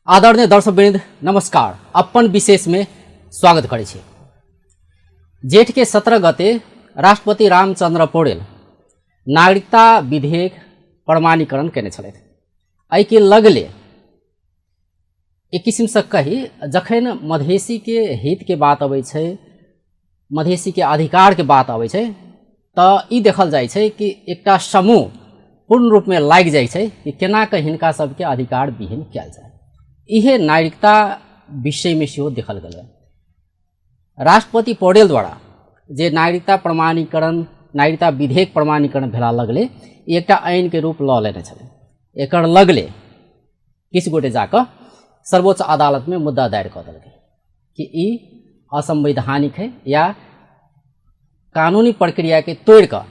आदरणीय दर्शकवृन्द नमस्कार। अपन विशेष में स्वागत करै छी। जेठ के 17 गते राष्ट्रपति रामचंद्र पौडेल नागरिकता विधेयक प्रमाणीकरण केने छलथि। एहि के लगले एक किसिम से कही जखन मधेसी के हित के बात अबै छै, मधेसी के अधिकार के बात अबै छै त ई देखल जाइ छै कि एकटा समूह पूर्ण रूप में लागि जाइ छै कि केना के हिनका सबके अधिकार विहीन कयल जाय। इहे नागरिकता विषय में सेहो देखल गेल। राष्ट्रपति पौडेल द्वारा जे नागरिकता विधेयक प्रमाणीकरण भेला लगले एकटा आइन के रूप लऽ लेने छलै। एकर लगले किछु गोटे जाकऽ सर्वोच्च अदालत में मुद्दा दायर कऽ देलकै कि ई असंवैधानिक है या कानूनी प्रक्रिया के तोड़ कऽ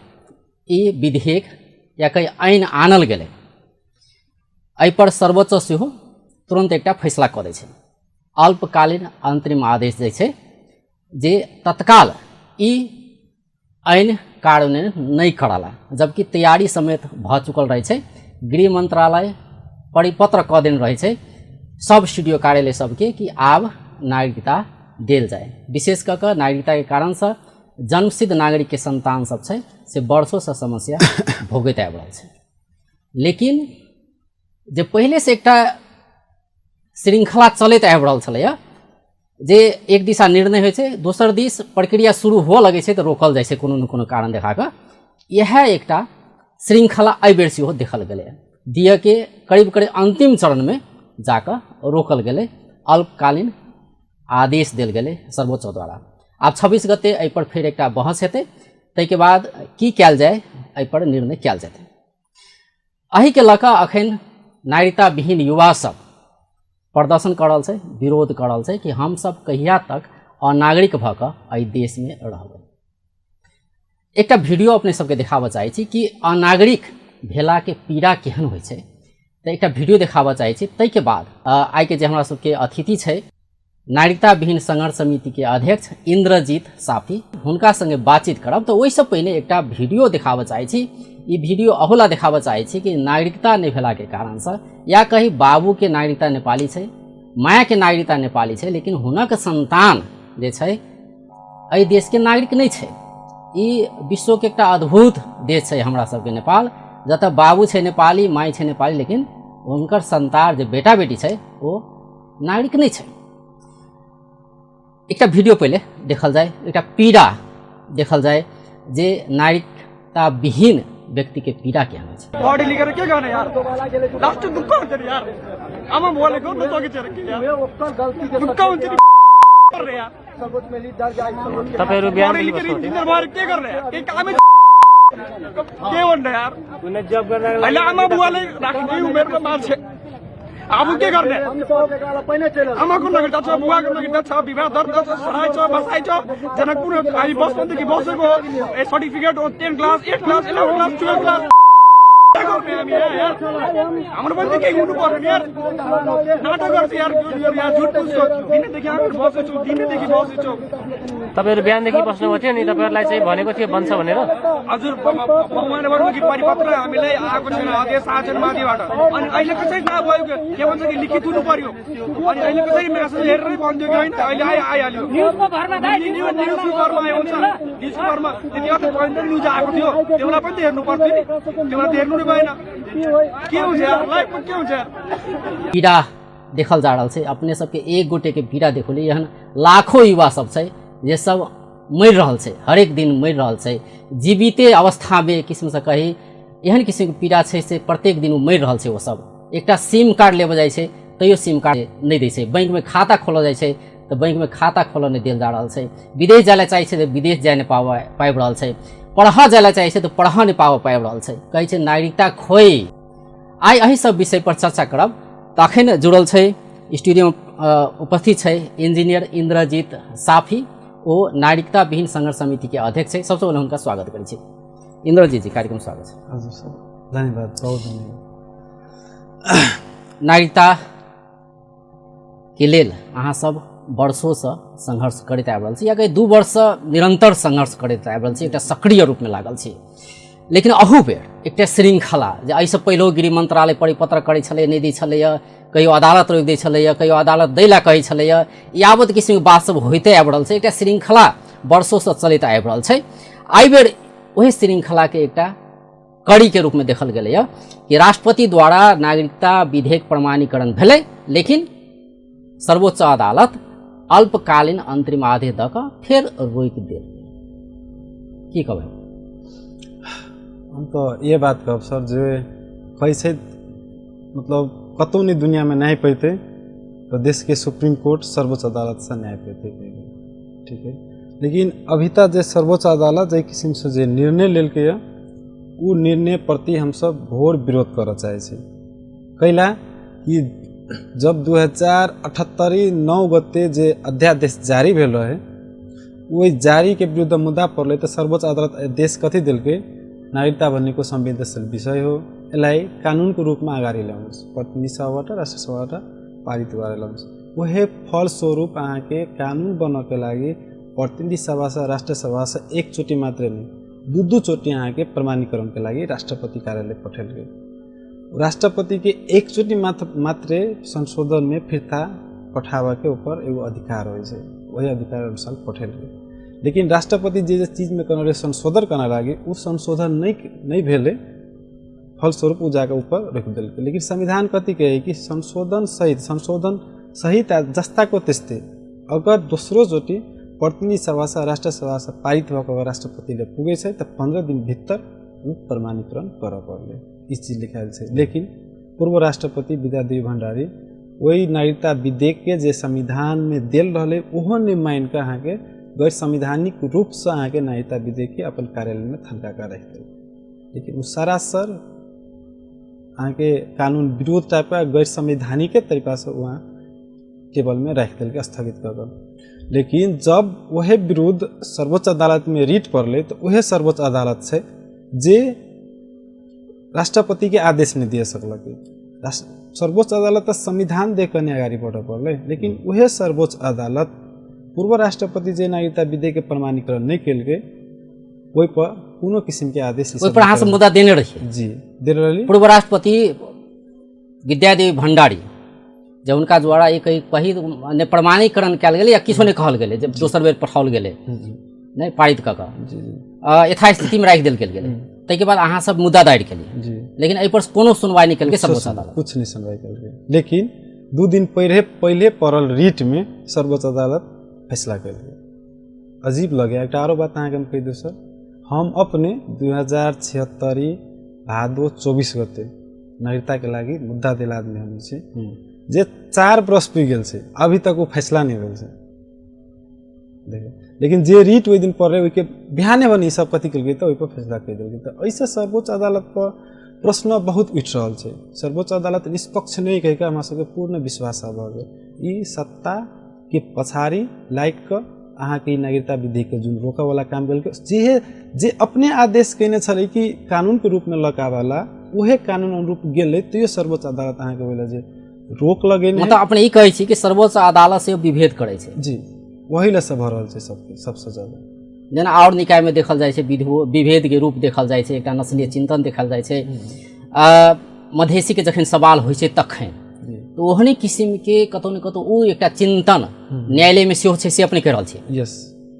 ई विधेयक या कई आइन आनल गेलै। एहि पर सर्वोच्च सेहो तुरंत एकटा फैसला कऽ दै छै। अल्पकालीन अंतरिम आदेश दै छै जे तत्काल ई आइन कार्यान्वयन नहीं कराला, जबकि तैयारी समेत भ चुकल रहे छै। गृह मंत्रालय परिपत्र कऽ देने रहे छै सब सीडीओ कार्यालय सबके कि आब नागरिकता देल जाए। विशेष कऽ कऽ नागरिकता के कारण से जन्मसिद्ध नागरिक के संतान सब छै से वर्षों से समस्या भोगैत आबि रहल छै। लेकिन जे पहले से एकटा श्रृंखला चलैत आबि रहल छलैया जे एक दिशा निर्णय होइ छै, दोसर दिस प्रक्रिया शुरू हो लगे छै तो रोकल जाइ छै कोनो न कोनो कारण देखा कऽ। यह एकटा श्रृंखला एहि बेर सेहो देखल गेलै। दिय के करीब करीब अंतिम चरण में जाकर रोकल गेलै, अल्पकालीन आदेश देल गेलै सर्वोच्च द्वारा। आब 26 गते एहि पर फिर एकटा बहस हेतै, ताहि के बाद की कयल जाय एहि पर निर्णय कयल जेतै। एहि के लऽ कऽ अखन नागरिकता विहीन युवा सब प्रदर्शन कर रहल छै, विरोध कर रहल छै कि हम सब कहिया तक अनागरिक भऽ कऽ एहि देश में रहबै। एकटा वीडियो अपने सबके देखाबऽ चाहै छी कि अनागरिक भेला के पीड़ा केहन होइ छै। तऽ एकटा वीडियो देखाबऽ चाहै छी। ताहि के बाद आइ के जे हमरा सबके अतिथि छै नागरिकता विहीन संघर्ष समिति के अध्यक्ष इंद्रजीत साफी, हुनका संगे बातचीत करब। तो ओहिसँ पहिले एकटा वीडियो देखाबऽ चाहै छी। ई वीडियो अहुला देखाबऽ चाहै छी कि नागरिकता नहि भेला के कारण से या कहीं बाबू के नागरिकता नेपाली छै, माया के नागरिकता नेपाली छै, लेकिन हुनक संतान जे छै एहि देश के नागरिक नहीं छै। ई विश्व के एकटा अद्भुत देश छै हमरा सबके नेपाल, जतऽ बाबू छै नेपाली, माय छै नेपाली, लेकिन हुनकर संतान जे बेटा बेटी छै वो नागरिक नहीं छै। एकटा वीडियो पहले देखल जाए, एकटा पीड़ा देखल जाए जे नागरिकता विहीन व्यक्ति के पीड़ा क्या है। पढ़ लिख के क्या करना यार, लास्ट दुख होते यार। हम बोले को तो के चरके यार दुख होते कर रहे यार। तपाईहरु बिहान पढ़ लिख के इंजीनियर भएर के कर रहे हैं, के काम के भन्ने यार। कुनै जब गर्न अहिले आमा बुवाले राख्ने उमेरमा मान्छे अब के गर्ने। आमाको नागरिकता छ, बुवाको नागरिकता छ, विवाह दर्ता छ, सहाय छ, बसाइ छ, जनकपुर हामी बस्नुदेखि बसेको सर्टिफिकेट हो 10 क्लास 8 क्लास 11 क्लास 12 क्लास हाम्रो पनि केही हुनु पर्यो नि यार। नाटक गर्छ यार, यार झुट पुस्को दिनदेखि हामी बसेछु, दिनदेखि बसेछु। तपाईहरु बिहानदेखि बस्नुभएको थियो नि, तपाईहरुलाई चाहिँ भनेको थियो बन्छ भनेर। हजुर महानगरदेखि परिपत्र हामीलाई आएको छैन, आदेश आएको छैन माथिबाट। अनि अहिले कसरी नभयो के भन्छ कि लिखित हुनु पर्यो। अनि अहिले कसरी मेसेज हेरेरै भन्दियो कि होइन, अहिले आइहाल्यो न्युजको भरमा आउँछ। न्युजको भरमा त्यति अर्थ पोइन्ट न्युज आएको थियो, त्यसलाई पनि त हेर्नु पर्थ्यो नि, त्यसलाई त हेर्नु नै भएन। के हुन्छ यार, लाइफमा के हुन्छ यार। पीड़ा देखल जा रहल छै। अपने सबके एक गोटे के पीड़ा देखल, एहन लाखों युवा सब छै जे सब मरि रहल छै, हरेक दिन मरि रहल छै। जीविते अवस्था में किस्म से कही एहन किसिम के पीड़ा छै से प्रत्येक दिन मरि रहल छै। वो सब एकटा सिम कार्ड लेबऽ जाइ छै तैयो सिम कार्ड नहीं दै छै, बैंक में खाता खोलऽ जाइ छै तो बैंक में खाता खोलऽ नहीं देल जा रहल छै, विदेश जाय ला चाहै छै तो विदेश जाय नहीं पाबि रहल छै, पढ़ऽ जाय ला चाहै छै तो पढ़ऽ नहीं पाबि रहल छै, कहै छै नागरिकता खोई। आइ एहि सब विषय पर चर्चा करब। तखन जुड़ल छै स्टूडियो में उपस्थित छै इंजीनियर इंद्रजीत साफी, वो नागरिकता विहीन संघर्ष समिति के अध्यक्ष है। सबसे पहले उनका स्वागत करै छी। इंद्रजीत जी कार्यक्रम स्वागत है। हजुर सर, धन्यवाद, बहुत धन्यवाद। नागरिकता के लेल अहाँ सब वर्षों से संघर्ष करते आबि रहल छी, या कहीं 2 वर्ष निरंतर संघर्ष करते आबि रहल छी, एकटा सक्रिय रूप में लागल छी। लेकिन अहू बेर एकटा श्रृंखला जे एहिसँ पहिलो गृह मंत्रालय परिपत्र करै छलै नहि दै छलैए, कहियो अदालत रोकि दै छलैए, कहियो अदालत दै लए कहै छलैए, यावत किसिमके बात सब होइते आबि रहल छै, एकटा श्रृंखला वर्षोसँ चलैत आबि रहल छै। एहि बेर ओही श्रृंखलाके एकटा कड़ीके रूपमे देखल गेलैए कि राष्ट्रपति द्वारा नागरिकता विधेयक प्रमाणीकरण भेलै, लेकिन सर्वोच्च अदालत अल्पकालीन अंतरिम आदेश दऽ कऽ फेर रोकि देल। की कहबै? हम तो ये बात कहब सर जे कैसे मतलब कतौ नहीं दुनिया में न्याय पैते तो देश के सुप्रीम कोर्ट सर्वोच्च अदालत से न्याय पैते, ठीक है। लेकिन अभी तक जे सर्वोच्च अदालत जे किस्म से जे निर्णय लेलकै है वो निर्णय प्रति हम सब घोर विरोध करऽ चाहे छी। कैला कि जब 2078 9 गते जे अध्यादेश जारी भेल रहे वही जारी के विरुद्ध मुद्दा पड़ल तो सर्वोच्च अदालत देश कथी दिल्कै नागरिकता भन्ने को संवेदनशील विषय हो, यसलाई कानुनको रूपमा अगाडि ल्याउनुहोस्, प्रतिनिधि सभाबाट राष्ट्र सभाबाट पारित गरेर ल्याउनुहोस्। वही फलस्वरूप अहाँके कानुन बन्नको लागि प्रतिनिधि सभा से राष्ट्र सभा से एकचोटि मात्रै नहीं दू चोटि अहाँके प्रमाणीकरणको लागि राष्ट्रपति कार्यालय पठाइल गयो। राष्ट्रपति के एकचोटि मात्रै संशोधन में फिर्ता पठाबके ऊपर एगो अधिकार होइ छै, वही अधिकार अनुसार पठाइल गयो। लेकिन राष्ट्रपति जे चीज में करने संशोधन करने लगे वो संशोधन नहीं भेले, फलस्वरूप वो जाकर ऊपर रख दिल्कै। लेकिन संविधान कथी कहे कि संशोधन सहित जस्ता को त्यस्तै अगर दोस्रो चोटि प्रतिनिधि सभा से राष्ट्र सभा से पारित भएको राष्ट्रपतिले पुगे छ त 15 दिन भीतर वो प्रमाणीकरण कर पर्ने इस चीज लिखायल छै। लेकिन पूर्व राष्ट्रपति विद्यादेवी भण्डारी वही नागरिकता विधेयक के जे संविधान में दिल रहे ओहो ने मान के अहाँ के गैर संवैधानिक रूप से अहाँ के नागरिकता विधेयक के अपन कार्यालय में थनका कर रख दिल। लेकिन वो सरासर अहाँ के कानून विरोध टाइप का गैर संवैधानिक तरीका से वहाँ टेबल में रख दिल के स्थगित कर। लेकिन जब वह विरुद्ध सर्वोच्च अदालत में रिट पड़े तो वह सर्वोच्च अदालत से जे राष्ट्रपति के आदेश नहीं दिए सकल। सर्वोच्च अदालत संविधान देकर नहीं अगाडि बढ़ पड़े, लेकिन वह सर्वोच्च अदालत पूर्व राष्ट्रपति जे नागरिकता विधेयक के प्रमाणीकरण नहीं कल गए वही पर कोनो किस्म के आदेश पर अहाँ सब मुद्दा देने रहिए जी दे रही। पूर्व राष्ट्रपति विद्यादेवी भण्डारी जब उनका द्वारा एक पहिल प्रमाणीकरण कल गए या किछो नहीं कहल गए, जब दोसर बेर पठाओल गए नहीं पारित कऽ यथास्थिति में राखि देल गेल। ताहि के बाद अहाँ सब मुद्दा दायर केलिए, लेकिन एहि पर कोनो सुनवाई नहीं कल सर्वोच्च अदालत कुछ नहीं सुनवाई कल। लेकिन 2 दिन पहले पड़ल रिट में सर्वोच्च अदालत फैसला कर लिया। अजीब लगे। एक आरो बात अहाँ के हम कह दू सर, हम अपने 2076 भादो 24 गते नागरिकता के लागि मुद्दा दिल आदमी हम छी जे 4 बरस पी गेल छै, अभी तक वो फैसला नहीं भेल छै। देखिए लेकिन जे रिट वही दिन पड़ रहे के बिहाने बनी सब कथी कल गई तो पर फैसला कर दिल गई। तो ऐसे सर्वोच्च अदालत पर प्रश्न बहुत उठ रहा है। सर्वोच्च अदालत निष्पक्ष नहीं कह के हमरा सबके पूर्ण विश्वास भ गेल ई सत्ता के पछाड़ी लाइक के अहाँ के नागरिकता विधेयक के जुन रोका वाला काम कल जे अपने आदेश कहने छले कि कानून के रूप में लकावाला वह कानून अनुरूप गेले तो ये सर्वोच्च अदालत अहाँ के बोला जे रोक लगे मतलब अपने ई कहै छी कि सर्वोच्च अदालत से विभेद करे छै जी वही ला सब भरल छै सबसे ज्यादा। जेना और निकाय में देखल जाए छै विभेद के रूप देखल जाए छै, एकटा नस्लीय चिंतन देखल जाए छै, मधेसी के जखन सवाल होइ छै तखन तो ओहने किस्म के कतौ न कतौ ओ एकटा चिंतन न्यायालय में सेहो छै से अपने कह रहल छै। यस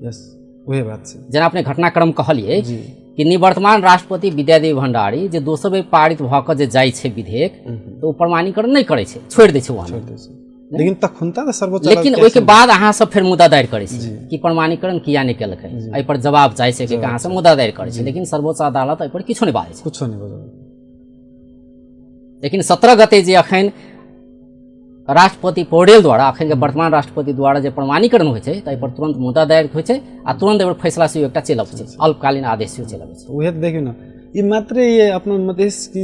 यस वही बात छै। जेना अपने घटनाक्रम कहलिए कि निवर्तमान राष्ट्रपति विद्यादेवी भण्डारी जे दोसर बेर पारित भऽ कऽ जे जाइ छै विधेयक तो प्रमाणीकरण नहीं करे छै, छोड़ दै छै वहाँ। लेकिन तखुनता तो सर्वोच्च लेकिन ओहि के बाद अहाँ सब फिर मुद्दा दायर करे छी कि प्रमाणीकरण किया नहीं केलकै, एहि पर जवाब चाहे छै कि अहाँ सब मुद्दा दायर करे छी, लेकिन सर्वोच्च अदालत एहि पर किछो नहीं बाजै छै, कुछो नहीं बाजै। लेकिन 17 गते जे अखन राष्ट्रपति पौडेल द्वारा अखन के वर्तमान राष्ट्रपति द्वारा जे प्रमाणीकरण होइ छै ताहि पर तुरंत मुद्दा दायर होइ छै आ तुरंत एहि पर फैसला से एकटा चलि अबै छै, अल्पकालीन आदेश से चलि अबै छै। उहे देखियो न ई मात्र ये अपना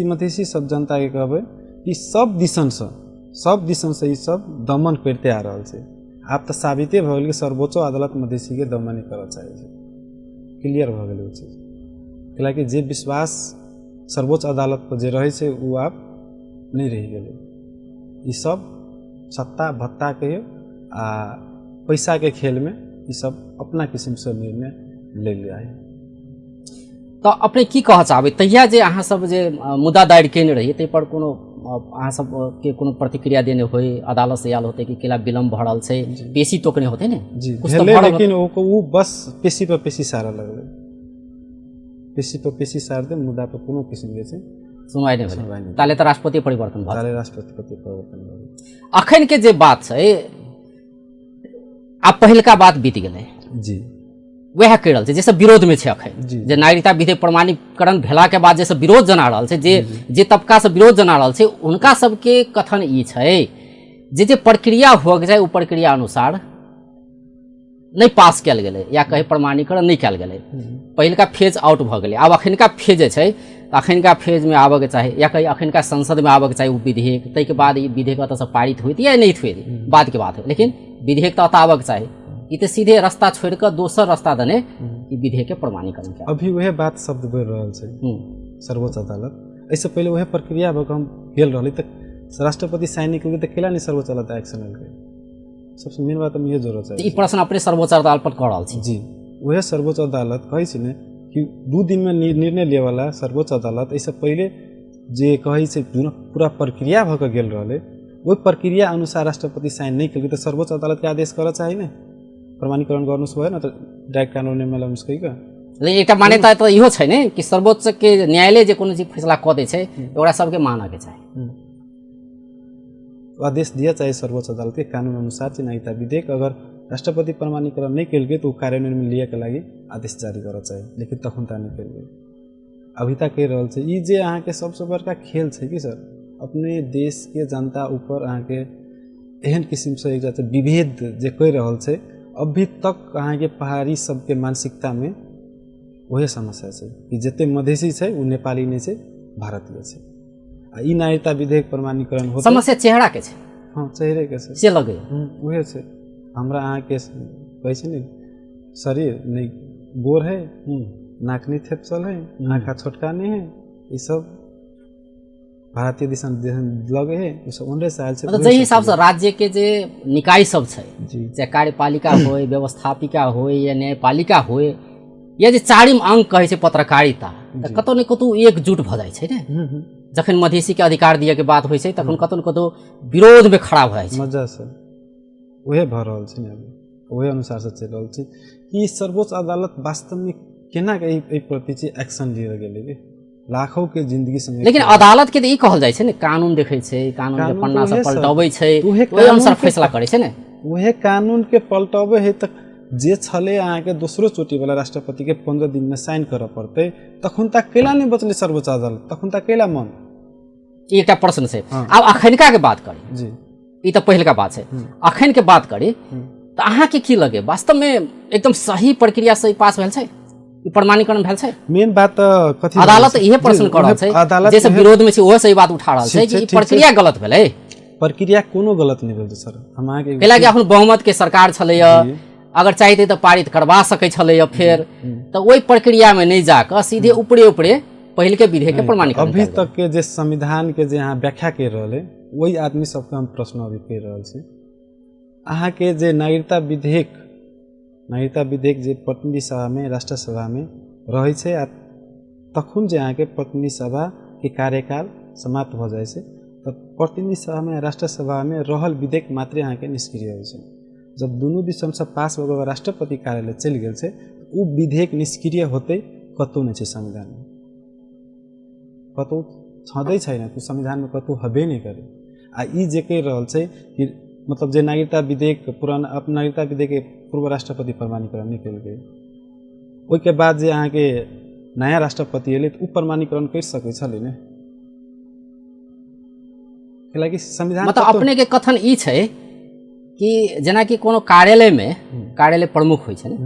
मधेसी सब जनता के कहबै कि सब दिशन से ई सब दमन करते आ रहल छै। आब तऽ साबिते भऽ गेल कि सर्वोच्च अदालत मधेसी के दमन करऽ चाहै छै, क्लियर भऽ गेल ओ चीज। कैलाकि जे विश्वास सर्वोच्च अदालत पर जे रहै छै वो आब नहीं रहि गेलै। ई सब सत्ता भत्ता के आ पैसा के खेल में ये सब अपना किस्म से निर्णय ले लिया है। तो अपने की कह चाहबै तहिया जे अहाँ सब जे मुद्दा दायर केने रहिए ताहि पर कोनो अहाँ सब के कोनो प्रतिक्रिया देने होय अदालत से आयल होते कि केला विलम्ब भ रहल छै पेशी तोकने होते ने जी कुछ तो भेलै, भरल लेकिन वो बस पेशी पर पेशी सारा लगलै, पेशी पर पेशी सार दे मुद्दा पर कोनो किसिम के छै सुनवाई नहि सुनवाई भेलै नहि। ताले त राष्ट्रपति परिवर्तन भऽ ताले राष्ट्रपति परिवर्तन भेलै। अखन के जे बात छै आब पहिलका बात बीत गेलै, जी वएह कहि रहल छै जैसे विरोध में छै अखन जी। जे नागरिकता विधेयक प्रमाणीकरण भेला के बाद जैसे विरोध जना रहल छै जे तबका से विरोध जना रहल छै उनका सबके कथन ई छै जे प्रक्रिया होके चाही ओ प्रक्रिया अनुसार नहीं पास कयल गेलै या कहीं प्रमाणीकरण नहीं कयल गेलै, पहिलका फेज आउट भऽ गेलै। आब अखनका फेज जे छै अखनका फेज में आबऽ के चाही या कहीं अखनका संसद में आबऽ के चाही ओ विधेयक, ताहिके बाद ई विधेयक एतऽसँ पारित होइत या नहीं होइत बाद के बात है, लेकिन विधेयक तऽ एतऽ आबऽ के चाही। ई तऽ सीधे रास्ता छोड़ कऽ दोसर रास्ता देने ई विधेयक के प्रमाणीकरण कयल। अभी वह बात शब्द बोल रहल छै सर्वोच्च अदालत, एहिसँ पहिले वह प्रक्रिया भऽ कऽ हम गेल रहली तऽ राष्ट्रपति साइन नहीं केलकै तऽ केला नहीं सर्वोच्च अदालत एक्शन लेलकै। सबसे मेन बात हम ये जोड़ऽ चाही ई प्रश्न अपने सर्वोच्च अदालत पर कऽ रहल छी। जी वह सर्वोच्च अदालत कहै छै ने कि 2 दिन में निर्णय लिए वाला सर्वोच्च अदालत एहिसँ पहिले जे कहै छै पूरा प्रक्रिया भऽ कऽ गेल रहलै ओहि प्रक्रिया अनुसार राष्ट्रपति साइन नहीं केलकै तऽ सर्वोच्च अदालत के आदेश करऽ चाही ने प्रमाणीकरण गर्नुहोस् भयो न त डाइरेक्ट कानून में लम्स कहि कऽ। लेकिन एकटा मान्यता तऽ इहो छै ने कि सर्वोच्च के न्यायालय जे कोनो चीज फैसला कऽ दै छै ओकरा सबके मानऽ के चाही, आदेश दिया चाहे सर्वोच्च अदालत के कानून अनुसार चाहिँ नागरिकता विधेयक अगर राष्ट्रपति प्रमाणीकरण नहीं केलकै तो कार्यान्वयन में लिए के लागि आदेश जारी करऽ चाही, लेकिन तखन ता नहीं केलकै। अभी तक कहि रहल छै ई जे अहाँ के सबसे बड़का खेल छै कि सर अपने देश के जनता ऊपर अहाँ के एहन किस्म से एक विभेद जे कहि रहल छै अभी तक अहाँ के पहाड़ी सबके मानसिकता में वही समस्या छै कि जते मधेसी छै उ नेपाली नहीं छै भारतीय छै। आ ई नागरिकता विधेयक प्रमाणीकरण होतै समस्या चेहरा के छै, हाँ चेहरे के छै से लगे उहे छै। हमरा अहाँ के कहै छै ने शरीर नहीं गोर है, नाक नहीं थेपसल है, आँखा छोटका नहीं है, ये सब भारतीय दिशा लगे है उ सब ओनरे से आयल छै। मतलब जहि हिसाब से राज्य के जे निकाय सब छै जी चाहे कार्यपालिका होय व्यवस्थापिका होय या न्यायपालिका होय या जे चारिम अंग कहै छै पत्रकारिता तऽ कतौ ने कतौ एकजुट भऽ जाइ छै ने। जखन मधेसी के अधिकार दिए के बात होइ छै तखन कतौ ने कतौ विरोध में खड़ा भऽ जाइ छै। मजा से वहे भऽ रहल छै ने अभी वही अनुसार से चलि रहल छै कि सर्वोच्च अदालत वास्तव में केना के एहि प्रति छै एक्शन लिअ गेलै के लाखों के जिंदगी संगे। लेकिन अदालत के ई कहल जाइ छै ने कानून देखै छै कानून के पन्ना से पलटबै छै ओहि अनुसार फैसला करै छै ने। वहे कानून के पलटबै है तक जे छले अहाँ के दोसरो चोटी वाला राष्ट्रपति के 15 दिन में साइन करऽ पड़तै तखन तक केला नहीं बचले सर्वोच्च अदालत तखन तक केला मन ई एकटा प्रश्न छै। आब अखनका के बात करी जी ई तऽ पहिलका बात छै, अखन के बात करी तऽ अहाँ के की लगे वास्तव में एकदम सही प्रक्रिया से पास भेल छै ई प्रमाणीकरण भेल छै? मेन बात कथी अदालत इहे प्रश्न कर रहल छै जैसे विरोध में छै ओहो सही बात उठा रहल छै कि ई प्रक्रिया गलत भेलै। प्रक्रिया कोनो गलत नहीं भेल सर हम अहाँ के कैला कि अपन बहुमत के सरकार छलैया अगर चाहिए तो पारित करवा सकै छलैया फिर तो ओहि प्रक्रिया में नहीं जाकर सीधे ऊपरे ऊपरे पहले के विधेयक के प्रमाणीकरण अभी तक के जे संविधान के जे यहाँ व्याख्या कर रहे वही आदमी सबके हम प्रश्न अभी कर रहे छी। अहाँ के जे नागरिकता विधेयक जे प्रतिनिधि सभा में राष्ट्र सभा में रहे छै आ तखन जे अहाँ के प्रतिनिधि सभा के कार्यकाल समाप्त भ जाए छै त प्रतिनिधि सभा में राष्ट्र सभा में रहल विधेयक मात्र अहाँ के निष्क्रिय होइ छै। जब दोनों दिशा से पास हो गए राष्ट्रपति कार्यालय चल गेल छै उ विधेयक निष्क्रिय होते कतौ नहीं छै संविधान में कतौ छँदै छैन तो संविधान में कतौ हबे नहीं करे। आ ई जे कहि रहल छै कि मतलब जे नागरिकता विधेयक पुराना नागरिकता विधेयक के पूर्व राष्ट्रपति प्रमाणीकरण नहीं कल गए ओहि के बाद जे अहाँ के नया राष्ट्रपति एले तो प्रमाणीकरण कर सकै छलै ने कैलाकि संविधान मतलब अपने के कथन ई छै कि जेना कि कोनो कार्यालय में कार्यालय प्रमुख होइ छै ने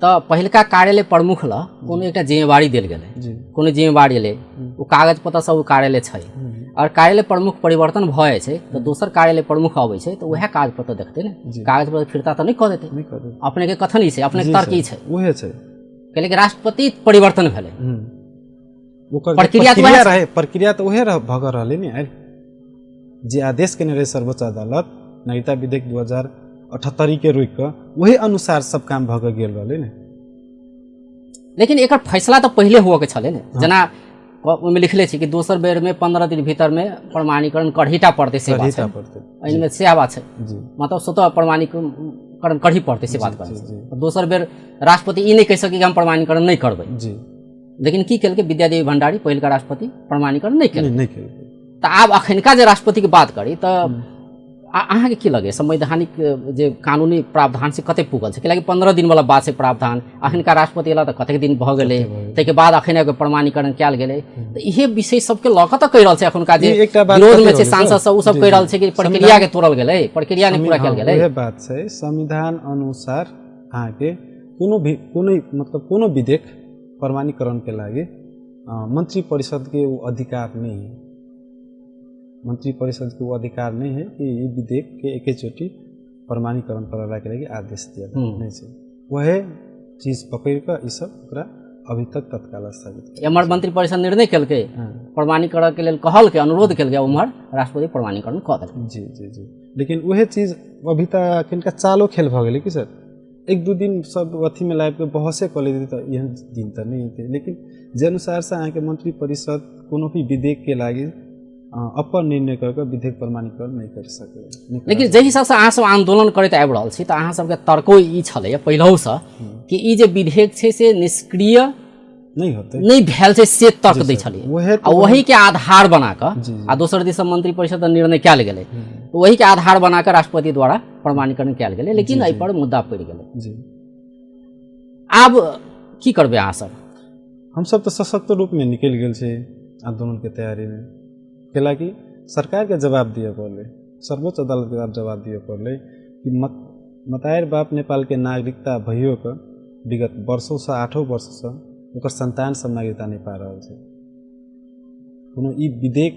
तो पहिलका कार्यालय प्रमुख ल कोनो एकटा जिम्मेवारी देल गेलै कोनो जिम्मेवारी ले ओ कागज पत्तर सब कार्यालय छै और कार्यालय प्रमुख परिवर्तन भ जाए छै तो दोसर कार्यालय प्रमुख आबै छै तो वह कागज पत्तर देखते ने कागज पत्तर फिरता तो नहीं कह देते। अपने के कथन ई छै अपने के तर्क ई छै ओहे छै कैले कि राष्ट्रपति परिवर्तन भेलै ओकर प्रक्रिया रहे प्रक्रिया तो ओहे भग रहले ने जे आदेश केने रहे सर्वोच्च अदालत नागरिकता विधेयक 2078 के रोक कऽ वही अनुसार सब काम भग गेल रहले ने। लेकिन एकर फैसला तो पहले हुआ के छले ने जना ओहिमे लिखले छी कि दोसर बेर में 15 दिन भीतर में प्रमाणीकरण कढ़ीटा पड़ते से बात है इनमें से बात है जी मतलब स्वतः प्रमाणीकरण कढ़ी पड़ते से बात करे दोसर बेर राष्ट्रपति ई नहीं कह सके कि हम प्रमाणीकरण नहीं करबै जी लेकिन की केलकै विद्यादेवी भंडारी पहिलका राष्ट्रपति प्रमाणीकरण नहीं केलकै नहीं केलकै तो आब अखनका जे राष्ट्रपति के बात करी तो अहाँ के की लगे संवैधानिक जे कानूनी प्रावधान से कते पुगल छै कि 15 दिन वाला बात से प्रावधान अखनका राष्ट्रपति एला तो कतेक दिन भ गेलै तै के बाद अखन एगो प्रमाणीकरण कयल गेलै तो इहे विषय सबके लऽ कऽ तऽ कहि रहल छै अखनका जे विरोध में छै सांसद सब उ सब कहि रहल छै कि प्रक्रिया के तोड़ल गेलै प्रक्रिया नहीं पूरा कयल गेलै इहे बात छै संविधान अनुसार अहाँ के कोनो विधेयक प्रमाणीकरण के लागि मंत्री परिषद के वो अधिकार नहीं है मंत्री परिषद के वो अधिकार नहीं है कि ये विधेयक के एक चोटी प्रमाणीकरण करला के लिए आदेश दिया नहीं है वह चीज पकड़ कर ई सब ओकरा अभी तक तत्काल स्थगित एम्हर मंत्री परिषद निर्णय केलकै प्रमाणीकरण के लेल कहल के अनुरोध केलकै उम्हर राष्ट्रपति प्रमाणीकरण कऽ देलकै जी जी जी लेकिन वह चीज अभी तक किनका चालो खेल भ गेलै कि सर एक दू दिन सब अथी में लाइव के बहसे कऽ लेती तो एहन दिन तो नहीं थे लेकिन जे अनुसार से अहाँ के मंत्री परिषद कोनो भी विधेयक के लागि अपन निर्णय करके विधेयक प्रमाणीकरण नहीं कर सके लेकिन जे हिसाब से अहाँ सब आंदोलन करैत आबि रहल छी तऽ अहाँ सबके तर्को ई छलै पहिलहु से कि ई जे विधेयक छै से निष्क्रिय नहीं होते नहीं भेल छै से तर्क दै छलियै आ वही के आधार बना कऽ आ दोसर दिस मंत्री परिषद निर्णय कयल गेलै वही के आधार बना कऽ राष्ट्रपति द्वारा प्रमाणीकरण कयल गेलै लेकिन एहि पर मुद्दा पड़ि गेलै आब की करबै अहाँ सब हम सब तो सशक्त रूप में निकल गेल छै आंदोलन के तैयारी में कैलाकि सरकार के जवाब दिए पड़ले सर्वोच्च अदालत के जवाब दिए पड़ले कि मतायर बाप नेपाल के नागरिकता भइयो के विगत वर्षों से 8 वर्ष से ओकर संतान सब नागरिकता नहीं पा रहल छै कोनो ई विधेयक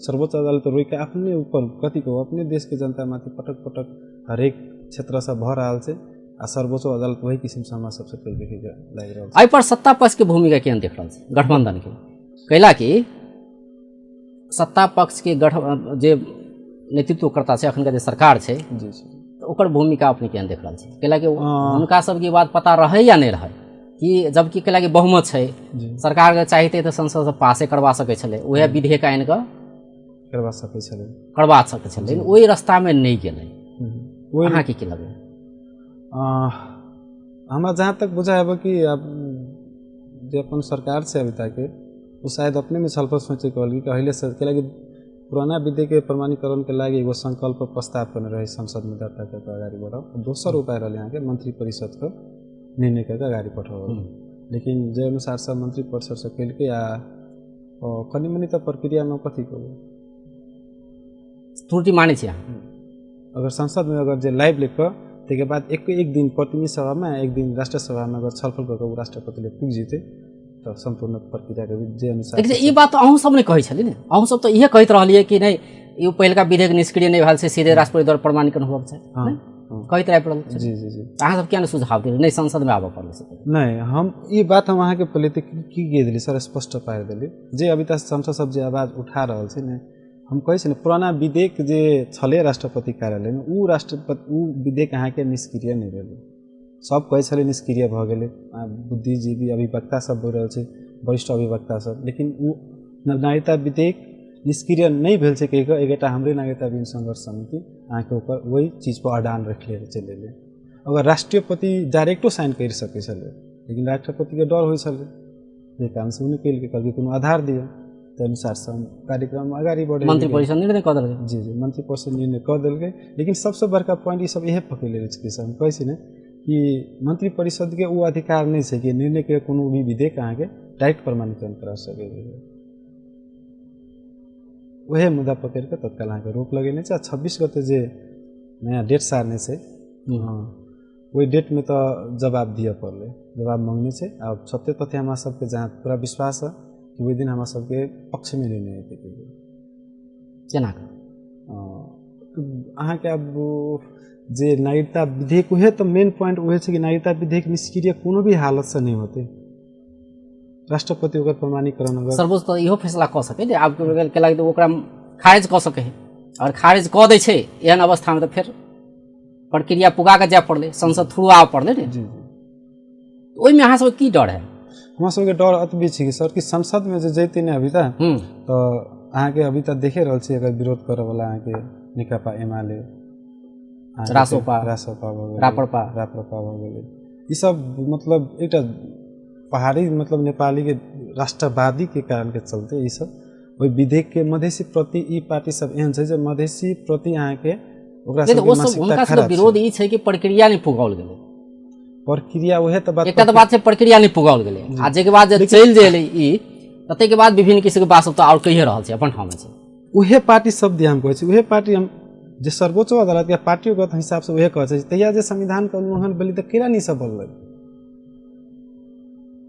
सर्वोच्च अदालत रोक के अपने ऊपर कथी को अपने देश के जनता माथि पटक पटक हरेक क्षेत्र से भ रहल छै आ सर्वोच्च अदालत वही किसिम से हमरा सबसे कल देखे लागि रहल छै एहि पर सत्ता पक्ष के भूमिका केहन देख रहल छै गठबंधन के कैला कि सत्ता पक्ष के जे नेतृत्वकर्ता छै अखन के जे सरकार छै जी ओकर भूमिका अपने केहन देख रहल छै कैला कि हुनका सबके बात पता रहे या नहीं रहे कि जबकि कैला कि बहुमत छै सरकार के चाहिए तो संसद से पासे करवा सकै छलै वह विधेयक आनि कऽ करवा सकै छलै लेकिन ओहि रास्ता में नहीं गेलै अहाँ के की लगे हमरा जहाँ तक बुझाएब कि अब जे अपन सरकार से अभी तक वो शायद अपने में छलफल सोचे कहल कि पहले से कि पुराना विधेयक के प्रमाणीकरण के लागि एगो संकल्प प्रस्ताव करने रहे संसद में दर्ता करके अगाडि बढ़ाओ दोसर उपाय रहे यहाँ के मंत्री परिषद को निर्णय करके अगाडि पठाओ लेकिन जे अनुसार सब मंत्री परिषद से कल के कनी मनी तो प्रक्रिया में कथी करू त्रुटि माने छी अगर संसद में अगर जे लाइव लिख के बाद एक दिन प्रतिनिधि सभा में एक दिन राष्ट्र सभा में अगर छलफल करके राष्ट्रपति पुग जीते तो संपूर्ण प्रक्रिया के जे अनुसार ई बात तो अहूँ सब नहीं कहै छलियै ने अहूँ सब तो इहे कहैत रहलियै कि नहीं ई पहिलका विधेयक निष्क्रिय नहीं भेल छै सीधे राष्ट्रपति द्वारा प्रमाणीकरण होबाक छै कहैत रह पड़ल जी जी जी अहाँ सब क्या ने सुझाव दिली नहीं संसद में आबऽ पड़ल नहीं हम ई बात हम अहाँ के पहले तक की कह दिली सर स्पष्ट पार दिली जे अभी तक संसद सब जे आवाज उठा रहल छै ने हम कहै छी ने पुराना विधेयक जे छलै राष्ट्रपति कार्यालय में उ विधेयक अहाँ के निष्क्रिय नहीं भेलै सब कहै छलै निष्क्रिय भ गेलै बुद्धिजीवी अभिवक्ता सब बोल रहल छै वरिष्ठ अभिवक्ता सब लेकिन उ नागरिकता विधेयक निष्क्रिय नहीं भेल छै कहिके एकटा हमरे नागरिकता विरोधी संघर्ष समिति अहाँ के ऊपर वही चीज पर अडान रखले चले अगर राष्ट्रपति डायरेक्टो साइन कर सकै छलै लेकिन राष्ट्रपति के डर होइ छलै जे काम से उन्हें कल के कल कोनो आधार दिए तो अनुसार से कार्यक्रम आगाड़ी बढ़े मंत्री परिषद निर्णय कऽ देलकै जी जी मंत्री परिषद निर्णय कऽ देलकै लेकिन सबसे बड़का पॉइंट ई सब इहे पकड़ ले छै हम कहै छी ने कि मंत्री परिषद के वो अधिकार नहीं है कि निर्णय के कोनो भी विधेयक अहाँ के डायरेक्ट प्रमाणीकरण करा सके वह मुद्दा पकड़ के तत्काल अहाँ के रोक लगेने छै 26 गते जे नया डेट सारने से वही डेट में तो जवाब दिए पड़ले जवाब मांगने से अब सत्य तथ्य हमारा सबके जहाँ पूरा विश्वास है कि वही दिन हमारा सबके पक्ष में निर्णय हेतै केना अहाँ के अब जे नागरिकता विधेयक उहे तो मेन पॉइंट उहे छै कि नागरिकता विधेयक निष्क्रिय कोनो भी हालत से नहीं होते राष्ट्रपति ओकर प्रमाणीकरण अगर सर्वोच्च तो इहो फैसला कऽ सकै जे आब के लागि तो ओकरा खारिज कऽ सकै है और खारिज कऽ दै छै एहन अवस्था में तो फिर प्रक्रिया पुगा के जाय पड़लै संसद थ्रू आबऽ पड़लै ने जी ओहिमे अहाँ सब की डर है हमरा सबके डर अतबी छै कि सर कि संसद में जे जैते ने अभी तक तो अहाँ के अभी तक देखे रहल छी अगर विरोध करे वाला अहाँ के नेकपा एमाले रासोपा भऽ गेलै राप्रपा भऽ गेलै ई सब मतलब एकटा पहाड़ी मतलब नेपाली के राष्ट्रवादी के कारण के चलते ई सब ओहि विधेयक के मधेसी प्रति ई पार्टी सब एहन छै जे मधेसी प्रति अहाँ के ओकरा सब के मानसिकता खराब विरोध ई छै कि प्रक्रिया नहीं पुगाओल गेलै प्रक्रिया उहे त बात एकटा बात छै प्रक्रिया नहीं पुगाओल गेलै आ जे के बाद जे चलि जेलै ई तते के बाद विभिन्न किसिम के बात सब तो और कहिए रहल छै अपन ठाम छै उहे पार्टी सब हम कहै छै उहे पार्टी हम जे सर्वोच्च अदालत के पार्टीगत हिसाब से उहे कहै छै तहिया जे संविधान के उल्लंघन भेलै त केला नहीं सब बोललै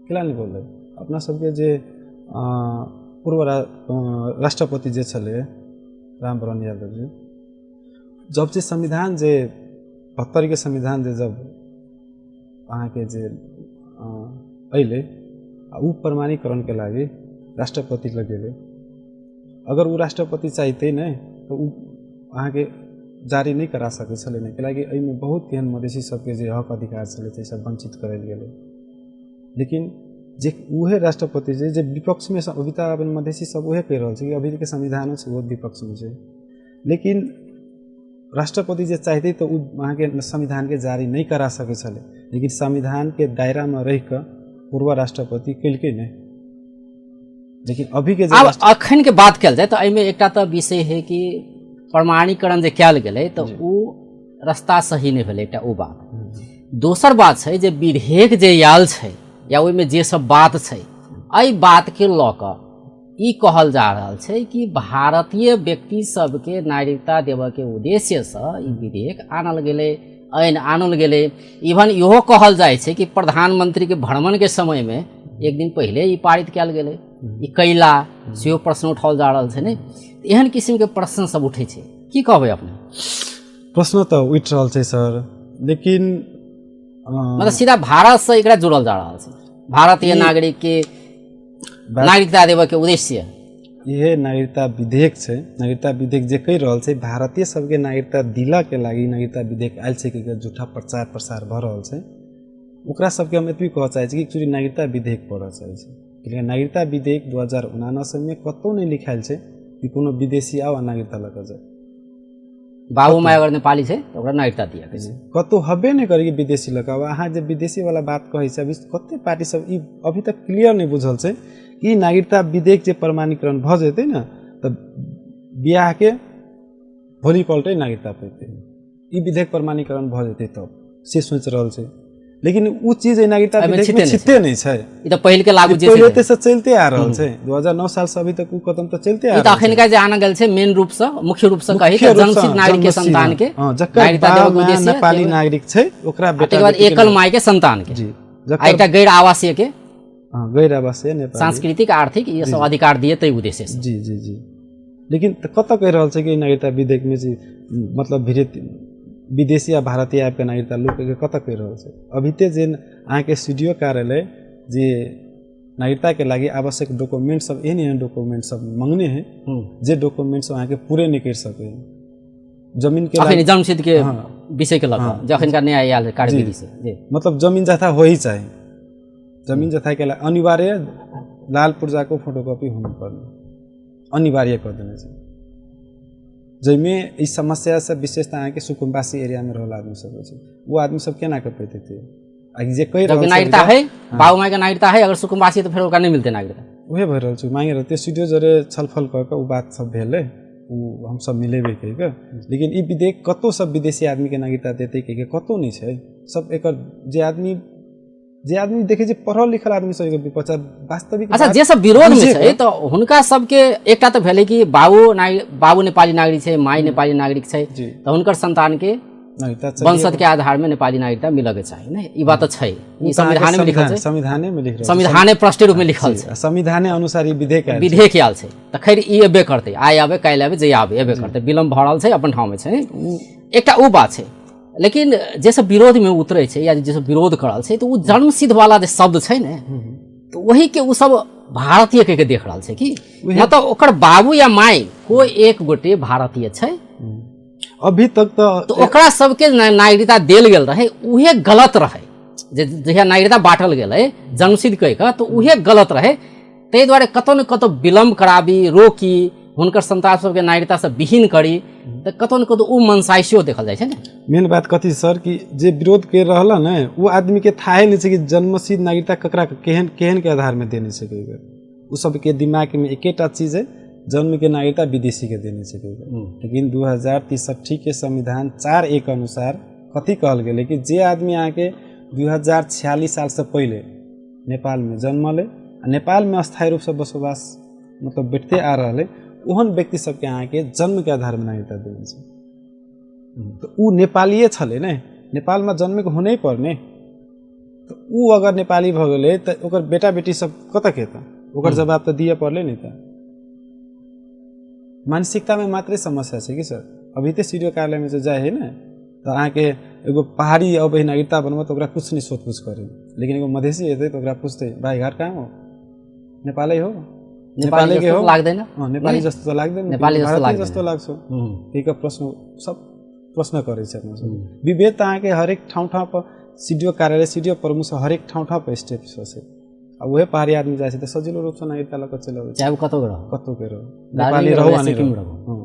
केला नहीं बोललै अपना सबके जे पूर्व राष्ट्रपति जे छले रामवरण यादव जी जब से संविधान जे 72 के संविधान जे जब अहाँ के जे अइले उ प्रमाणीकरण के लागि राष्ट्रपति लगेले अगर उ राष्ट्रपति चाहते नहीं तो उ अहाँ के जारी नहीं करा सकै छले नहीं कैलाकि एहिमे बहुत एहन मधेसी सबके जे हक अधिकार छले से सब वंचित करल गेलै लेकिन जे उहे राष्ट्रपति जे विपक्ष में अभी तक अपन मधेसी सब उहे कह रहल छै कि अभी के संविधान छै वो विपक्ष में छै लेकिन राष्ट्रपति जे चाहते तो वहाँ के संविधान के जारी नहीं करा सके छले लेकिन संविधान के दायरा में रह कर पूर्व राष्ट्रपति कैलके नहीं लेकिन अभी के अब अखन के बात कल जाए तो एहिमे एकटा तो विषय है कि प्रमाणीकरण जे कल गेलै तो उ रास्ता सही नहीं भेलै एकटा उ बात दोसर बात छै जे विधेयक जे आयल छै या ओहिमे जे सब बात छै एहि बात के लऽ कऽ ई कहल जा रहल छै कि भारतीय व्यक्ति सबके नागरिकता देबऽ के उद्देश्य से ई विधेयक आनल गेलै ऐन आनल गेलै इवन इहो कहल जाइ छै कि प्रधानमंत्री के भ्रमण के समय में एक दिन पहले ई पारित कयल गेलै ई कैला सेहो प्रश्न उठाओल जा रहल छै ने एहन किस्म के प्रश्न सब उठै छै की कहबै अपने प्रश्न तो उठ रहल छै सर लेकिन मतलब सीधा भारत से एकरा जुड़ल जा रहल छै भारतीय नागरिक के नागरिकता देबऽ के उद्देश्य इहे नागरिकता विधेयक छै नागरिकता विधेयक जे कहि रहल छै भारतीय सबके नागरिकता दिला के लागि नागरिकता विधेयक आयल छै कि झूठा प्रचार प्रसार भऽ रहल छै ओकरा सबके हम एतबी कहऽ चाहै छी कि एक्चुअली नागरिकता विधेयक पढ़ऽ चाहै छै कियाकि नागरिकता विधेयक 2079 में कतौ नहीं लिखायल छै कि कोनो विदेशी आओ नागरिकता लऽ कऽ जाए बाबू माय अगर नेपाली छै तो ओकरा नागरिकता दिया के छै कतौ हबे नहीं करै कि विदेशी लऽ कऽ अहाँ जे विदेशी वाला बात कहै छै अभी कते पार्टी सब ई अभी तक क्लियर नहीं बुझल छै कि नागरिकता विधेयक जे प्रमाणीकरण भऽ जेतै न तऽ बियाह के भोलि पल्टै नागरिकता पैतै ई विधेयक प्रमाणीकरण भऽ जेतै तब से सोच रहल छै लेकिन उ चीज नागरिकता विधेयक में छिते नहीं छै ई तऽ पहिल के लागू जे पहिले से चलते आ रहल छै 2009 साल से अभी तक उ कदम तऽ चलते आ रहल छै ई तऽ अखन का जे आना गेल छै मेन रूप से मुख्य रूप से कहि जन्मसिद्ध नागरिक के संतान के नागरिकता देबऽ के उद्देश्य नेपाली नागरिक छै ओकरा बेटा के बाद एकल माय के संतान के जी एकटा गैर आवासीय के गैर आवासीय नेपाली सांस्कृतिक आर्थिक ये सब अधिकार दिए तै उद्देश्य से जी जी जी लेकिन कतऽ कहि रहल छै कि नागरिकता विधेयक में मतलब विदेशी या भारतीय आपके नागरिकता लोग के कतऽ कहि रहल छै अभी ते जे अहाँ के सीडीओ कार्यालय जे नागरिकता के लागि आवश्यक डॉक्यूमेंट सब एहन डॉक्यूमेंट सब मांगने हैं जे डॉक्यूमेंट सब अहाँ के पूरे नहीं कर सके जमीन के अखन जन्मसिद्ध के विषय के लगा जखन का न्याय आयल कार्यविधि से जी मतलब जमीन जथा हो ही चाहिए जमीन जथा के अनिवार्य लाल पुर्जा को फोटोकॉपी होना पर्ने अनिवार्य कर देने चाहिए जैमें इस समस्या से विशेषता अहाँ के सुकुम्बासी एरिया में रहल आदमी सब छै वो आदमी सब केना कर पैते थे जे कहि रहल नागरिकता है बाबू माय के नागरिकता है अगर सुकुम्बासी तो फिर ओकरा नहीं मिलते नागरिकता उहे भऽ रहल छै मांगे रहते सीडीओ जरे छलफल कर के उ बात सब भेलै उ हम सब मिलेबे कहि के लेकिन ई विधेयक कतौ सब विदेशी आदमी के नागरिकता देते कहि के कतौ नहीं छै सब एकर जे आदमी देखे जे पढ़ल लिखल आदमी सब के विपक्ष वास्तविक अच्छा जे सब विरोध में छै तो हुनका सबके एकटा तो भेलै कि बाबू नेपाली नागरिक छै माय नेपाली नागरिक छै तो हुनकर संतान के वंशज के आधार में नेपाली नागरिकता मिलऽ के चाही ने ई बात छै ई संविधान में लिखल छै संविधाने में लिखल संविधाने प्रष्ट रूप में लिखल छै संविधाने अनुसार ई विधेयक आयल छै त खैर ई एबे करतै आइ आबे काल्हि आबे जे आबे एबे करतै विलम्ब भऽ रहल छै अपन ठाम में छै एकटा उ बात छै लेकिन जे सब विरोध में उतरे छै या जे सब विरोध करल छै तो उ जन्मसिद्ध वाला जे शब्द छै ने तो वही के उ सब भारतीय के देख रहल छै कि मतलब ओकर बाबू या माय कोई एक गोटे भारतीय छै अभी तक तो ओकरा सबके नागरिकता देल गेल रहे उहे गलत रहे जहिया नागरिकता बाँटल गेलै जन्मसिद्ध कहि कऽ, तो उहे गलत रहे। ताहि दुआरे कतौ न कतौ विलम्ब कराबी, रोकी, हुनकर संतान सबके नागरिकता से विहीन करी, तऽ कतौ न कतौ उ मनसाइसियो देखल जाइ छै ने। मेन बात कथी सर कि जे विरोध कर रहल ने वो आदमी के थाहे नहीं छै कि जन्मसिद्ध नागरिकता ककरा केहन केहन के आधार में देने छै। उ सबके दिमाग में एकेटा चीज है, जन्म के नागरिकता विदेशी के देने छै। लेकिन 2063 के संविधान 4(1) अनुसार कथी कहल गेलै कि जे आदमी आके 2046 साल से पहले नेपाल में जन्मले, नेपाल में अस्थायी रूप से बसोबास मतलब बैठते आ रहे, ओहन व्यक्ति सबके अहाँके जन्म के आधार में नागरिकता देने छै। तो उ नेपालीये छले ने, नेपाल में जन्मे के होने पर्ने। तो उ अगर नेपाली भ गेले त ओकर बेटा बेटी सब कतऽ खेता, ओकर जवाब तो दिए पड़ले नहीं था। मानसिकता में मात्रे समस्या है कि सर। अभी तो सीडीओ कार्यालय में जो जाए है ना, तो अहाँके एगो पहाड़ी अब नागरिकता बनबो तो ओकरा कुछ नहीं सोच पूछ करे, लेकिन एगो मधेसी हेतै तो ओकरा पूछते भाई घर कहाँ हो, नेपाली हो, नेपाली के हो लाग्दैन। नेपाली जस्तो तो लाग्दैन, नेपाली जस्तो लाग्छ। ठीक प्रश्न सब प्रश्न करे छ अपना सब। विभेद त अहाँके हरेक ठाउँ ठाउँ पर सीडीओ कार्यालय, सीडीओ प्रमुख से हरेक ठाउँ ठाउँ पर स्टेप छ। अब वही पहाड़ी आदमी जाए तो सजिलो रूप से नागरिकता लग चलावे, चाहे वो कतौ के रहो, नेपाली रहो आ नहीं रहो।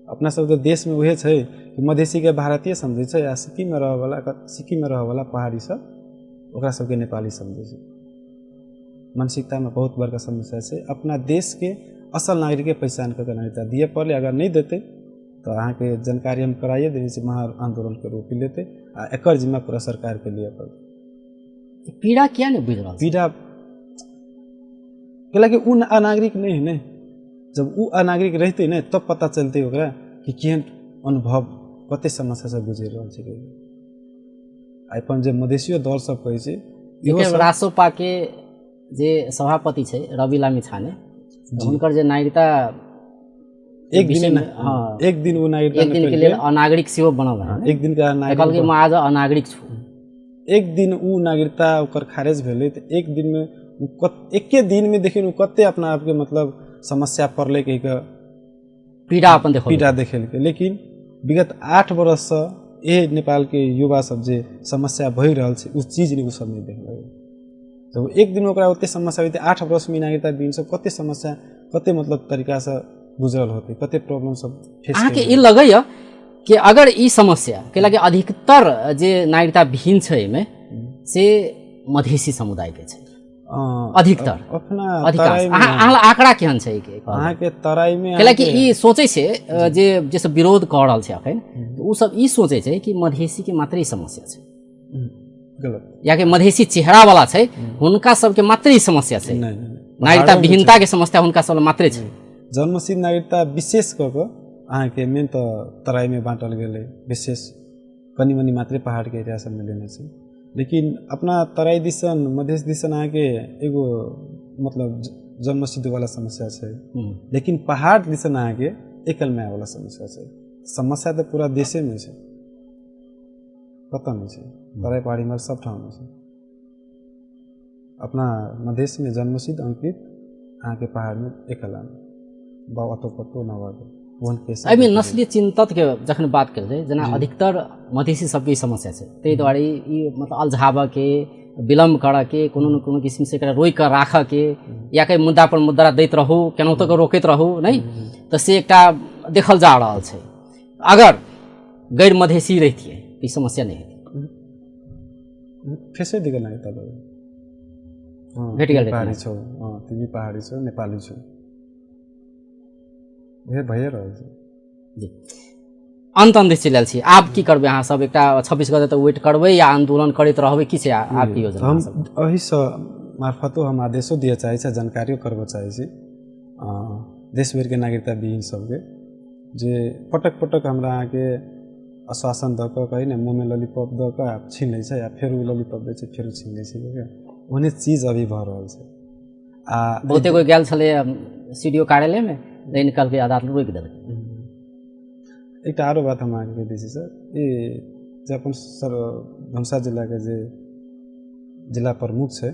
अपना सब देश में उहे छै कि मधेसी के भारतीय समझे छै, या सिक्किम में रहे वाला पहाड़ी सब ओकरा सबके नेपाली समझे छै। मानसिकता में बहुत बड़का समस्या है। अपना देश के असल नागरिक के पहचान करके नागरिकता दिए पड़े, अगर नहीं देते तो अहाँ के जानकारी हम कराइए देने से महा आंदोलन के रूप लेते, आ एकर जिम्मा पूरा सरकार के लिए पड़ते। पीड़ा क्या नहीं बुझ रहा, पीड़ा कैला कि उ अनागरिक नहीं है ने, जब उ अनागरिक रहते न तब पता चलते ओकरा कि केहन अनुभव कते समस्या से गुजर रहल छै। अपन जे मधेसियो दल सब कहै छै, रासोपा के जे सभापति छै रवि लामी छाने, हुनकर जे नागरिकता एक दिन वो नागरिकता एक दिन के लिए अनागरिक सेहो बनल है, एक दिन का कहल कि म आज अनागरिक छु। एक दिन उ नागरिकता ओकर खारिज भेलै तो एक दिन में एके दिन में देखिन कते अपना आप के मतलब समस्या पड़ले के पीड़ा अपन देखे। लेकिन विगत 8 वर्ष से ये नेपाल के युवा सब जे समस्या भई रहल छै उस चीज नहीं, उ सब नहीं देखल। जब एक दिन ओकरा ओते समस्या होते 8 वर्ष में नागरिकता दिन सब कते समस्या कते मतलब तरीका से गुजरल होते, कते प्रॉब्लम सब फेस अहाँ के ई लगैया कि अगर ई समस्या के लगे अधिकतर जे नागरिकता विहीन छै में से मधेसी समुदाय के छै, अधिकतर अपना अधिकांश आंकड़ा केहन छै के अहाँ के तराई में कैला कि ई सोचे छै जे जैसे विरोध कर रहल छै अखन, उ सब ई सोचे छै कि मधेसी के मात्र समस्या छै, गलत, या कि मधेसी चेहरा वाला छै हुनका सबके मात्र समस्या छै, नागरिकता विहीनता के समस्या हुनका सब मात्र छै। जन्मसिद्ध नागरिकता विशेष क के अहाँ के मेन तो तराई में बांटल गेले, विशेष कनी मनी मात्रे पहाड़ के एरिया सब में लेने छै। लेकिन अपना तराई दिसन मधेश दिसन अहाँ के एगो मतलब जन्मसिद्ध वाला समस्या छै, लेकिन पहाड़ दिसन अहाँ के एकल माया वाला समस्या छै। समस्या तो पूरा देशे में छै, पता नहीं छै, तराई पहाड़ी में सब ठाउँ में छै। अपना मधेश में जन्मसिद्ध अंकित अहाँ के पहाड़ में एकल बाबा तो पत्तो न बाबा एहिमे नस्लीय चिंतक के जखन बात कल जाए, जना अधिकतर मधेसी सबके समस्या छै, ताहि दुआरे ई मतलब अलझाबऽ के, विलम्ब करऽ के, कोनो न कोनो किस्म से एकरा रोकि कऽ राखऽ के, या कहीं मुद्दा पर मुद्दा दैत रहू, केनाहितो कऽ रोकैत रहू, नहीं तो से एकटा देखल जा रहल छै। अगर गैर मधेसी रहितियै तऽ ई समस्या नहीं हेतै, फेसे दिगल नहीं तब भेट गेल पहाड़ी छौ, तिमी पहाड़ी छौ, नेपाली छौ, वह भइए रहल छै जी। अंत दिस चलि छी, आब की करबै अहाँ सब, एकटा 26 गते तऽ वेट करबै या आंदोलन करैत रहबै, की छै आपकी योजना? हम एहि से मार्फतो हम आदेशो दिए चाहे छै, जानकारियो करबो चाहे छी देश भर के नागरिकता विहीन सबके जे पटक पटक हमरा अहाँके आश्वासन दऽ कऽ कही ने मुँह में लॉलीपॉप दऽ कऽ छीन लै छै, आ फेर ओ लॉलीपॉप दै छै, फेर छीन लै छै, ओहने चीज अभी भऽ रहल छै। आ बहुते कोई गेल छलै सीडीओ कार्यालय में, निकल के अदालत रोकि देलकै। एक आरो बात हम अहाँके कहि दै छी सर, ई जे अपन सर धनुषा जिला के जे जिला प्रमुख छै,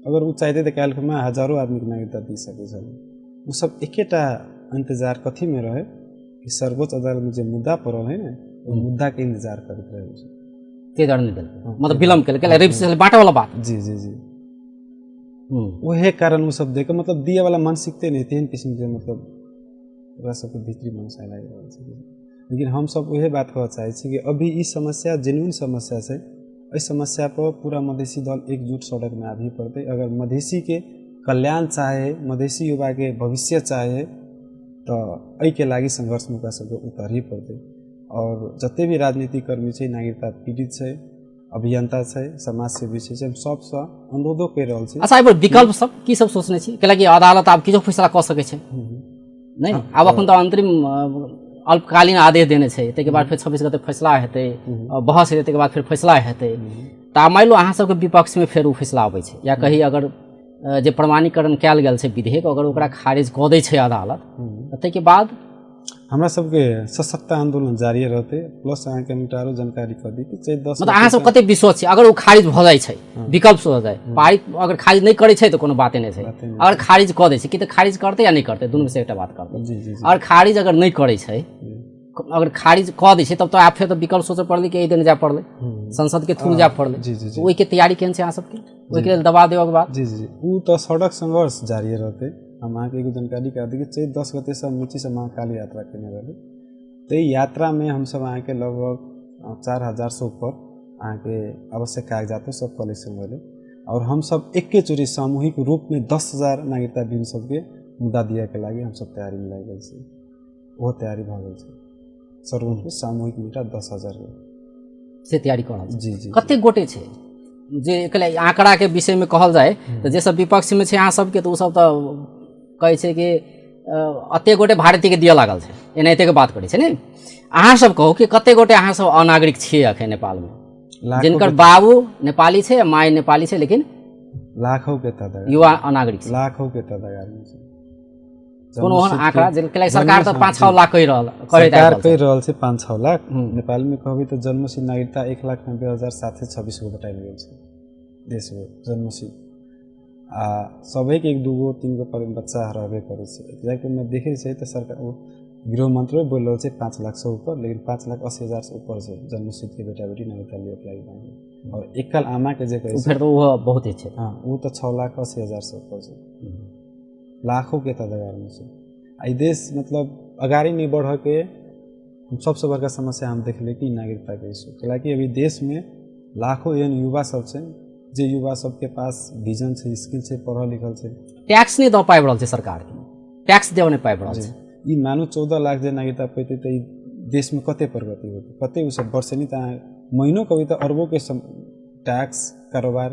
अगर वो चाहते तऽ काल्हि में हजारों आदमी के नागरिकता दी सकै छल। वो सब एकेटा इंतजार कथी में रहे कि सर्वोच्च अदालत में जे मुद्दा पड़ल है ना, वो मुद्दा के इंतजार करैत रहे छै। तेज नहीं दिल मतलब विलम्ब के लिए बांटे वाला बात जी जी जी वही कारण वो सब देख मतलब दिए वाला मन सीखते नहीं तेहन किस्म के मतलब ओकरा सबके भीतरी मन से लागि रहल छै लेकिन हम सब वही बात कहऽ चाहै छी कि अभी ई समस्या जेन्युइन समस्या छै इस समस्या पर पूरा मधेसी दल एकजुट सड़क में आबी पड़ते अगर मधेसी के कल्याण चाहे मधेसी युवा के भविष्य चाहे तो एहि के लागि संघर्ष में सबके उतरही पड़ते और जते भी राजनीतिक कर्मी छै नागरिकता पीड़ित छै अभियंता छै समाज सेवी छै हम सबसँ अनुरोधो करि रहल छी। अच्छा एहिपर विकल्प सब की सब सोचने छी कैलाकि अदालत आब किछो फैसला कऽ सकै छै नहीं आब अखन तऽ अंतरिम अल्पकालीन आदेश देने छै ताहिके बाद फिर 26 गते फैसला हेतै बहस हेतै ताहिके बाद फिर फैसला हेतै तऽ मानि लो अहाँ सबके विपक्ष में फेर ओ फैसला अबै छै या कहीं अगर जे प्रमाणीकरण कयल गेल छै विधेयक अगर ओकरा खारिज कऽ दै छै अदालत तऽ ताहिके बाद हमरा सबके सशक्त आंदोलन जारी रहते प्लस अहाँ के आरो जानकारी कर दी कि 10 मतलब अहाँ सब कते विश्वास छै अगर वो खारिज भऽ जाइ छै विकल्प हो जाए पारित अगर खारिज नहीं करे छै तो कोनो बाते नहीं छै अगर खारिज कऽ दै छै कि तऽ खारिज करते या नहीं करते दुनू में से एकटा बात करते और खारिज अगर नहीं करे छै अगर खारिज कऽ दै छै तब तो आप फिर तो विकल्प सोचे पड़लै कि एहि दिन जाय पड़लै संसद के थ्रू जाय पड़लै ओहि के तैयारी केहन छै अहाँ सबके ओहि के लेल दबाव देबऽ के बाद जी जी वो तो सड़क संघर्ष जारी रहते हम अहाँके एगो जानकारी करा दी कि 10 गते से नीची से महाकाली यात्रा केने रही तो यात्रा में हम सब अहाँके लगभग 4000 से ऊपर अहाँके आवश्यक कागजात सब कलेक्शन भेलै और हम सब एके चोरी सामूहिक रूप में 10,000 नागरिकता बिल सबके मुद्दा दिए के लागि हम सब तैयारी में लागि गेल छी वो तैयारी भऽ गेल छै सर्वोच्च सामूहिक मुद्दा 10,000 से तैयारी कर रहल जी जी कते गोटे छै जे एकले आंकड़ा के विषय में कहल जाए तो जे सब विपक्ष में छै अहाँ सबके तो सब तो कहै छै कि अते गोटे भारतीय के दिए लागल छै एनाहिते के बात करै छै ने अहाँ सब कहू कि कते गोटे अहाँ सब अनागरिक छियै अखन नेपाल में जिनकर बाबू नेपाली छै माय नेपाली छै लेकिन लाखों के तादाद युवा अनागरिक छै लाखों के तादाद आदमी छै कोनो ओहन आंकड़ा जिनके सरकार तो 5-6 लाख कहि रहल छै 5-6 लाख नेपाल में कहबै तो जन्मसिद्ध नागरिकता 1,90,726 गो बताइल गेल छै देश में जन्मसिद्ध आ सबै के 1-2 गो 3 गो पर बच्चा रहबे करे छै एग्जैक्ट में देखे छै तो सरकार गृह मंत्री बोल रहल छै 5 लाख से ऊपर लेकिन 5,80,000 से ऊपर छै जन्मसिद्ध के बेटा बेटी नागरिकता लिए अप्लाई करे और एकल आमा के जे कहै छै फिर तो वो बहुत छै हां वो तो 6,80,000 से ऊपर छै लाखों के तादाद में छै आई देश मतलब अगाड़ी नहीं बढ़ के सबसे बड़का समस्या हम देखले कि नागरिकता के इशू कैलाकि अभी देश में लाखों एहन युवा सब छै जे युवा सबके पास विजन छै स्किल छै पढ़ल लिखल छै टैक्स नहीं दऽ पाबि रहल छै सरकार के टैक्स देव नहीं पाबि रहल छै ई मानू 14 लाख जे नागरिकता पैते तऽ ई देश में कते प्रगति होते कते उ सब वर्ष नहीं तो महीनों कभी तो अरबों के टैक्स कारोबार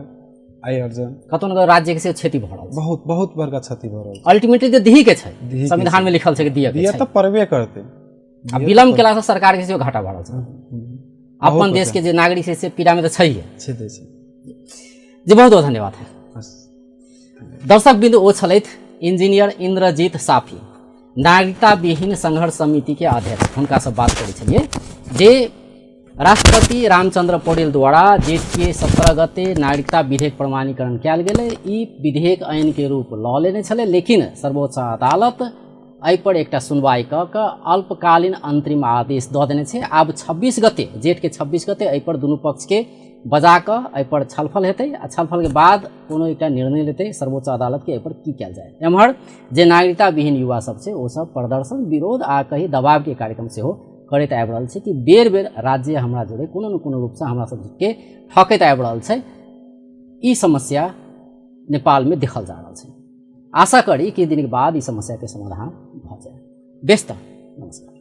आय अर्जन कतौ न राज्य के से क्षति भऽ रहल छै बहुत बहुत बड़का क्षति भऽ रहल छै अल्टीमेटली तो दिही के छै संविधान में लिखल छै कि दिया के छै तो परबे करते अब विलम्ब केला से सरकार के से घाटा भऽ रहल छै अपन देश के जे नागरिक छै से पीड़ा में तो छै छै जी बहुत बहुत धन्यवाद है दर्शक बिंदु ओ छलथि इंजीनियर इंद्रजीत साफी नागरिकता विहीन संघर्ष समिति के अध्यक्ष हुनका से बात करै छलिए जे राष्ट्रपति रामचंद्र पौडेल द्वारा जेठ के 17 गते नागरिकता विधेयक प्रमाणीकरण कयल गेलै ई विधेयक आइन के रूप लऽ लेने छलै लेकिन सर्वोच्च अदालत एहि पर एकटा सुनवाई कऽ कऽ अल्पकालीन अंतरिम आदेश दऽ देने छै आब 26 गते जेठ के 26 गते एहि पर दुनू पक्ष के बजा कऽ एहि पर छलफल हेतै आ छलफल के बाद कोनो एकटा निर्णय लेतै सर्वोच्च अदालत के एहि पर की कयल जाय एम्हर जे नागरिकता विहीन युवा सब छै ओ सब प्रदर्शन विरोध आ कहीं दबाव के कार्यक्रम सेहो करैत आबि रहल छै कि बेर बेर राज्य हमरा जोड़े कोनो न कोनो रूप से हमरा सबके ठकैत आबि रहल छै ई समस्या नेपाल में देखल जा रहल छै आशा करी कि दिन के बाद ई समस्या के समाधान भऽ जाय बेस्त नमस्कार।